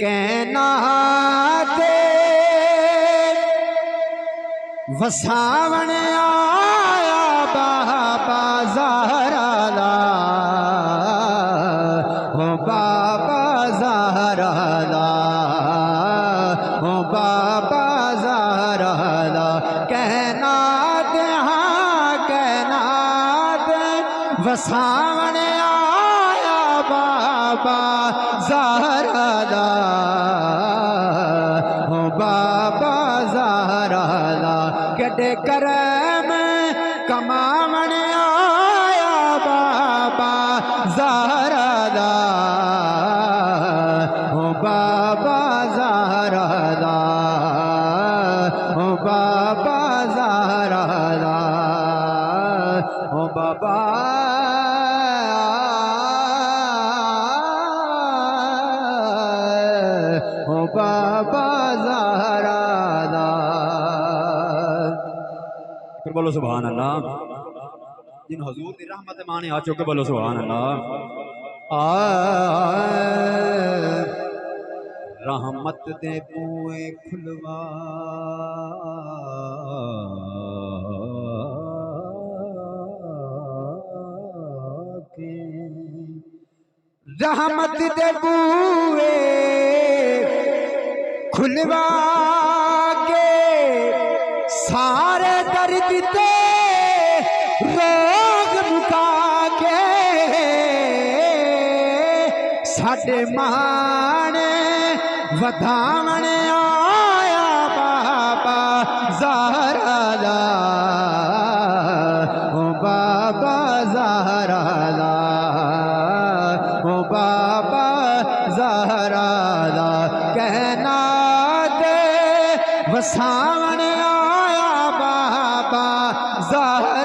कहना दे वसावण आया बाबा ज़हरा दा, हो बाबा ज़हरा दा, हो बाबा ज़हरा दा। कहना दे हाँ कहना दे वसावण आया बाबा ज़हरा दा, हो बाबा ज़हरा दा। केडे करम कमावण आया बाबा ज़हरा दा, हो बाबा ज़हरा दा, हो बाबा ज़हरा दा, हो बाबा हो बाबा ज़हरा दा। फिर बोलो सुभान अल्लाह। जिन हुजूर दी रहमत माने आ चुके बोलो सुभान अल्लाह। रहमत दे बूए खुलवा के, रहमत दे बूए खुलवा के सारे दर्द ते रोग मुका के, साडे माने वधावण आया बाबा ज़हरा दा, हो बाबा ज़हरा दा, हो बाबा ज़हरा दा। कहना दे वसावण आया बाबा ज़हरा